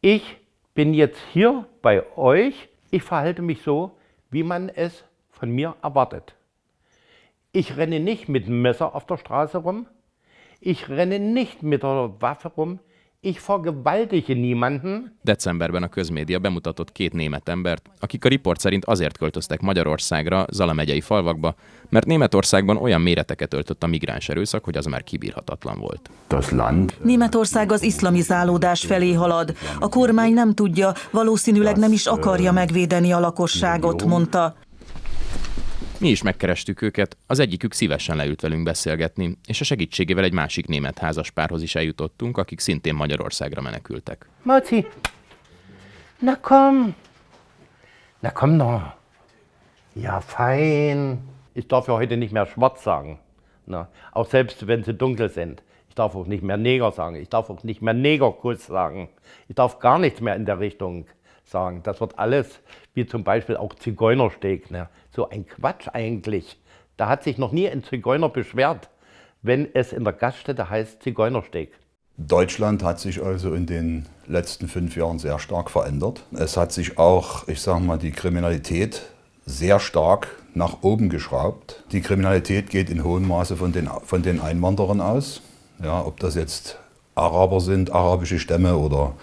Ich bin jetzt hier bei euch, ich verhalte mich so, wie man es von mir erwartet. Ich renne nicht mit dem Messer auf der Straße rum, ich renne nicht mit der Waffe rum, ich vergewaltige niemanden. Decemberben a közmédia bemutatott 2 német embert, akik a riport szerint azért költöztek Magyarországra, Zala megyei falvakba, mert Németországban olyan méreteket öltött a migráns erőszak, hogy az már kibírhatatlan volt. Németország az iszlamizálódás felé halad. A kormány nem tudja, valószínűleg nem is akarja megvédeni a lakosságot, mondta. Mi is megkerestük őket, az egyikük szívesen leült velünk beszélgetni, és a segítségével egy másik német házaspárhoz is eljutottunk, akik szintén Magyarországra menekültek. Mauzi, na komm noch. Ja, fein. Ich darf ja heute nicht mehr schwarz sagen. Na, auch selbst wenn sie dunkel sind. Ich darf auch nicht mehr Neger sagen. Ich darf auch nicht mehr Negerkuss sagen. Ich darf gar nichts mehr in der Richtung sagen. Das wird alles, wie zum Beispiel auch Zigeunersteg. Ne? So ein Quatsch eigentlich. Da hat sich noch nie ein Zigeuner beschwert, wenn es in der Gaststätte heißt Zigeunersteg. Deutschland hat sich also in den letzten 5 Jahren sehr stark verändert. Es hat sich auch, ich sage mal, die Kriminalität sehr stark nach oben geschraubt. Die Kriminalität geht in hohem Maße von den Einwanderern aus. Ja, ob das jetzt Araber sind, arabische Stämme oder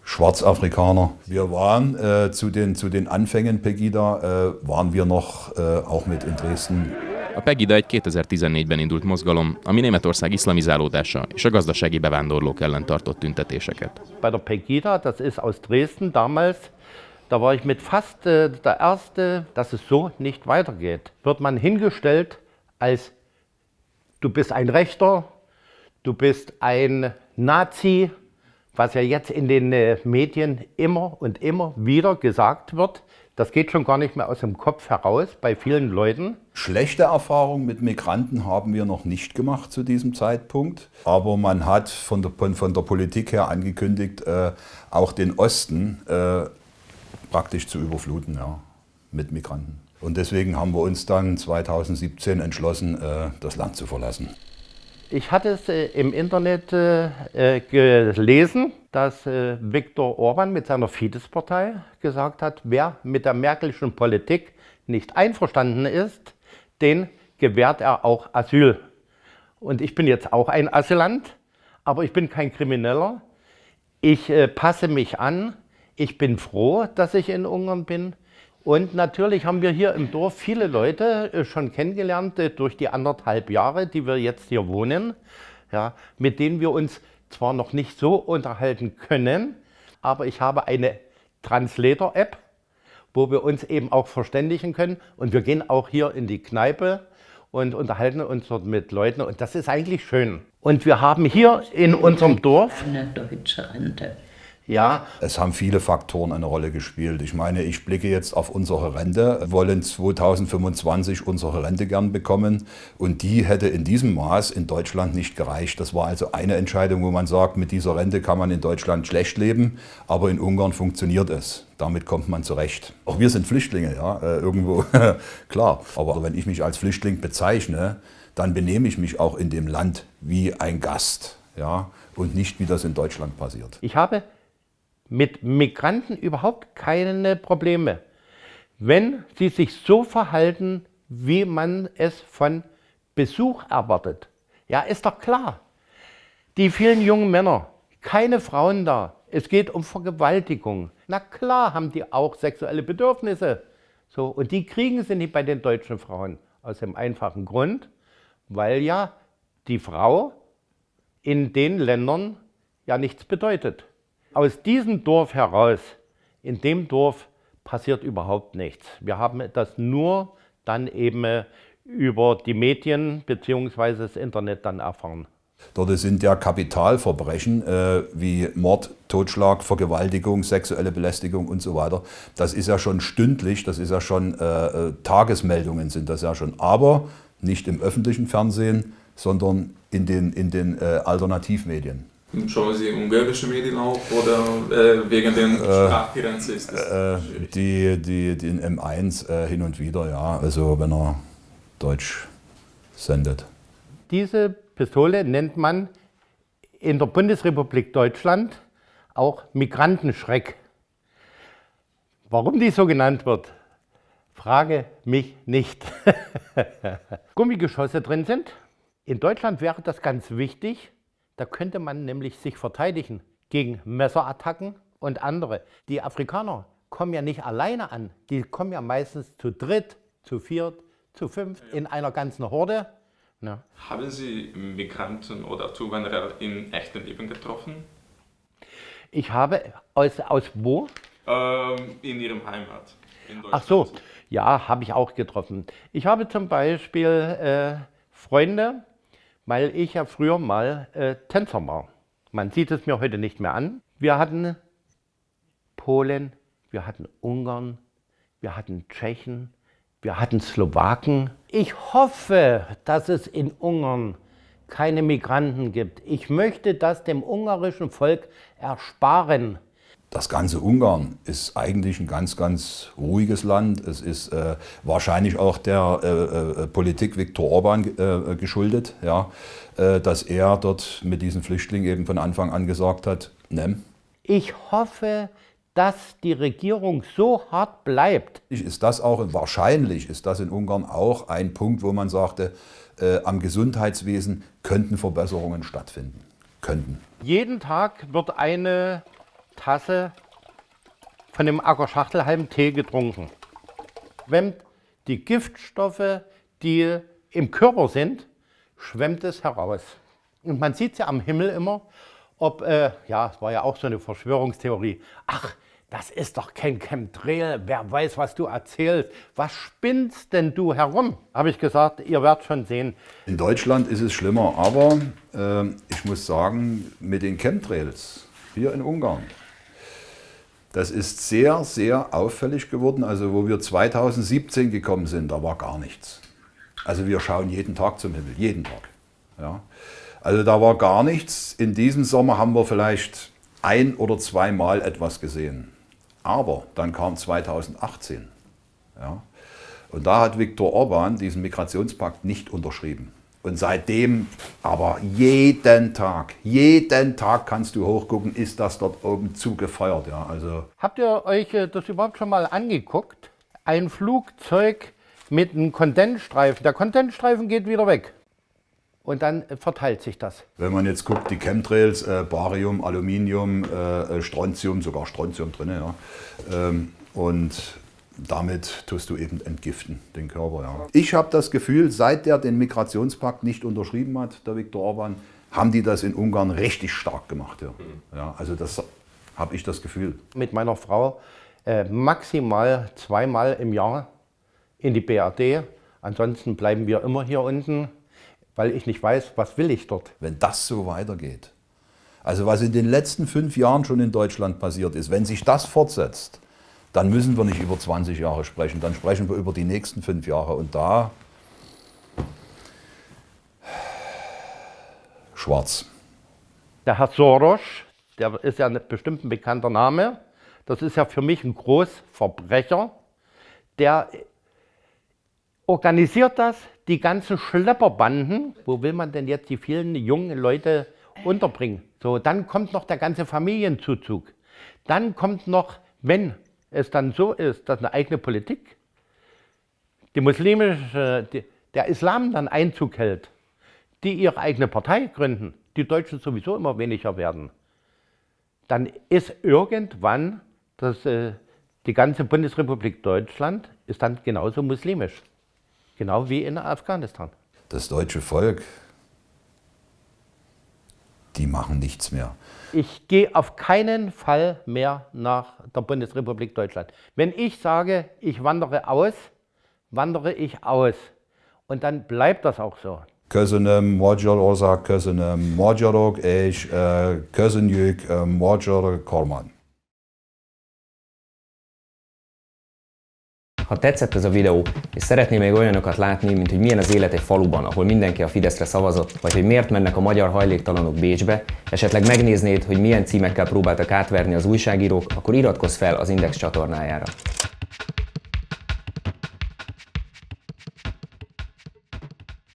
Schwarzafrikaner. Wir waren zu den Anfängen Pegida, waren wir noch auch mit in Dresden. A Pegida egy 2014-ben indult mozgalom, ami Németország iszlamizálódása és a gazdasági bevándorlók ellen tartott tüntetéseket. Bei der Pegida, das ist aus Dresden damals, da war ich mit fast der Erste, dass es so nicht weitergeht. Wird man hingestellt als du bist ein Rechter, du bist ein Nazi, was ja jetzt in den Medien immer und immer wieder gesagt wird. Das geht schon gar nicht mehr aus dem Kopf heraus bei vielen Leuten. Schlechte Erfahrungen mit Migranten haben wir noch nicht gemacht zu diesem Zeitpunkt. Aber man hat von der Politik her angekündigt, auch den Osten praktisch zu überfluten, ja, mit Migranten. Und deswegen haben wir uns dann 2017 entschlossen, das Land zu verlassen. Ich hatte es im Internet gelesen, dass Viktor Orban mit seiner Fidesz-Partei gesagt hat, wer mit der merkelischen Politik nicht einverstanden ist, den gewährt er auch Asyl. Und ich bin jetzt auch ein Asylant, aber ich bin kein Krimineller. Ich passe mich an. Ich bin froh, dass ich in Ungarn bin. Und natürlich haben wir hier im Dorf viele Leute schon kennengelernt durch die 1,5 Jahre, die wir jetzt hier wohnen, ja, mit denen wir uns zwar noch nicht so unterhalten können, aber ich habe eine Translator-App, wo wir uns eben auch verständigen können. Und wir gehen auch hier in die Kneipe und unterhalten uns dort mit Leuten. Und das ist eigentlich schön. Und wir haben hier in unserem Dorf eine deutsche Rente. Ja. Es haben viele Faktoren eine Rolle gespielt. Ich meine, ich blicke jetzt auf unsere Rente, wollen 2025 unsere Rente gern bekommen und die hätte in diesem Maß in Deutschland nicht gereicht. Das war also eine Entscheidung, wo man sagt, mit dieser Rente kann man in Deutschland schlecht leben, aber in Ungarn funktioniert es. Damit kommt man zurecht. Auch wir sind Flüchtlinge, ja, irgendwo, klar. Aber wenn ich mich als Flüchtling bezeichne, dann benehme ich mich auch in dem Land wie ein Gast, ja, und nicht, wie das in Deutschland passiert. Ich habe mit Migranten überhaupt keine Probleme, wenn sie sich so verhalten, wie man es von Besuch erwartet. Ja, ist doch klar. Die vielen jungen Männer, keine Frauen da. Es geht um Vergewaltigung. Na klar haben die auch sexuelle Bedürfnisse. So, und die kriegen sie nicht bei den deutschen Frauen. Aus dem einfachen Grund, weil ja die Frau in den Ländern ja nichts bedeutet. Aus diesem Dorf heraus, in dem Dorf passiert überhaupt nichts. Wir haben das nur dann eben über die Medien bzw. das Internet dann erfahren. Dort sind ja Kapitalverbrechen wie Mord, Totschlag, Vergewaltigung, sexuelle Belästigung und so weiter. Das ist ja schon stündlich, das ist ja schon Tagesmeldungen sind das ja schon. Aber nicht im öffentlichen Fernsehen, sondern in den Alternativmedien. Schauen Sie ungarische Medien auch oder wegen den Sprachgrenzen ist das schwierig? Den M1 hin und wieder, ja, also wenn er Deutsch sendet. Diese Pistole nennt man in der Bundesrepublik Deutschland auch Migrantenschreck. Warum die so genannt wird, frage mich nicht. Gummigeschosse drin sind. In Deutschland wäre das ganz wichtig. Da könnte man nämlich sich verteidigen gegen Messerattacken und andere. Die Afrikaner kommen ja nicht alleine an. Die kommen ja meistens zu dritt, zu viert, zu fünft in einer ganzen Horde. Ja. Haben Sie Migranten oder Zuwanderer im echten Leben getroffen? Ich habe aus wo? In Ihrem Heimat. In Ach so, ja, habe ich auch getroffen. Ich habe zum Beispiel Freunde, weil ich ja früher mal Tänzer war. Man sieht es mir heute nicht mehr an. Wir hatten Polen, wir hatten Ungarn, wir hatten Tschechen, wir hatten Slowaken. Ich hoffe, dass es in Ungarn keine Migranten gibt. Ich möchte das dem ungarischen Volk ersparen. Das ganze Ungarn ist eigentlich ein ganz, ganz ruhiges Land. Es ist wahrscheinlich auch der Politik Viktor Orbán geschuldet, ja, dass er dort mit diesen Flüchtlingen eben von Anfang an gesagt hat, ne. Ich hoffe, dass die Regierung so hart bleibt. Wahrscheinlich ist das in Ungarn auch ein Punkt, wo man sagte, am Gesundheitswesen könnten Verbesserungen stattfinden. Könnten. Jeden Tag wird eine Tasse von dem Acker-Schachtelhalm Tee getrunken. Schwemmt die Giftstoffe, die im Körper sind, schwemmt es heraus. Und man sieht es ja am Himmel immer, ja, es war ja auch so eine Verschwörungstheorie, ach, das ist doch kein Chemtrail, wer weiß, was du erzählst. Was spinnst denn du herum? Habe ich gesagt, ihr werdet schon sehen. In Deutschland ist es schlimmer, aber ich muss sagen, mit den Chemtrails hier in Ungarn, das ist sehr, sehr auffällig geworden. Also wo wir 2017 gekommen sind, da war gar nichts. Also wir schauen jeden Tag zum Himmel, jeden Tag. Ja. Also da war gar nichts. In diesem Sommer haben wir vielleicht 1- oder 2-mal etwas gesehen. Aber dann kam 2018. Ja. Und da hat Viktor Orbán diesen Migrationspakt nicht unterschrieben. Und seitdem aber jeden Tag kannst du hochgucken, ist das dort oben zugefeuert. Ja, also. Habt ihr euch das überhaupt schon mal angeguckt? Ein Flugzeug mit einem Kondensstreifen. Der Kondensstreifen geht wieder weg. Und dann verteilt sich das. Wenn man jetzt guckt, die Chemtrails, Barium, Aluminium, Strontium, sogar Strontium drin, ja. Und damit tust du eben entgiften, den Körper. Ja. Ich habe das Gefühl, seit der den Migrationspakt nicht unterschrieben hat, der Viktor Orbán, haben die das in Ungarn richtig stark gemacht. Ja. Ja, also das habe ich das Gefühl. Mit meiner Frau maximal 2-mal im Jahr in die BRD. Ansonsten bleiben wir immer hier unten, weil ich nicht weiß, was will ich dort. Wenn das so weitergeht, also was in den letzten 5 Jahren schon in Deutschland passiert ist, wenn sich das fortsetzt, dann müssen wir nicht über 20 Jahre sprechen, dann sprechen wir über die nächsten 5 Jahre. Und da schwarz. Der Herr Soros, der ist ja bestimmt ein bekannter Name, das ist ja für mich ein Großverbrecher, der organisiert das, die ganzen Schlepperbanden. Wo will man denn jetzt die vielen jungen Leute unterbringen? So, dann kommt noch der ganze Familienzuzug. Dann kommt noch, wenn es dann so ist, dass eine eigene Politik, die muslimische, der Islam dann Einzug hält, die ihre eigene Partei gründen, die Deutschen sowieso immer weniger werden, dann ist irgendwann die ganze Bundesrepublik Deutschland ist dann genauso muslimisch. Genau wie in Afghanistan. Das deutsche Volk, die machen nichts mehr. Ich gehe auf keinen Fall mehr nach der Bundesrepublik Deutschland. Wenn ich sage, ich wandere aus, wandere ich aus. Und dann bleibt das auch so. Köszönöm, Magyarország, köszönöm, magyarok, és köszönjük magyar kormány. Ha tetszett ez a videó, és szeretnél még olyanokat látni, mint hogy milyen az élet egy faluban, ahol mindenki a Fideszre szavazott, vagy hogy miért mennek a magyar hajléktalanok Bécsbe, esetleg megnéznéd, hogy milyen címekkel próbáltak átverni az újságírók, akkor iratkozz fel az Index csatornájára.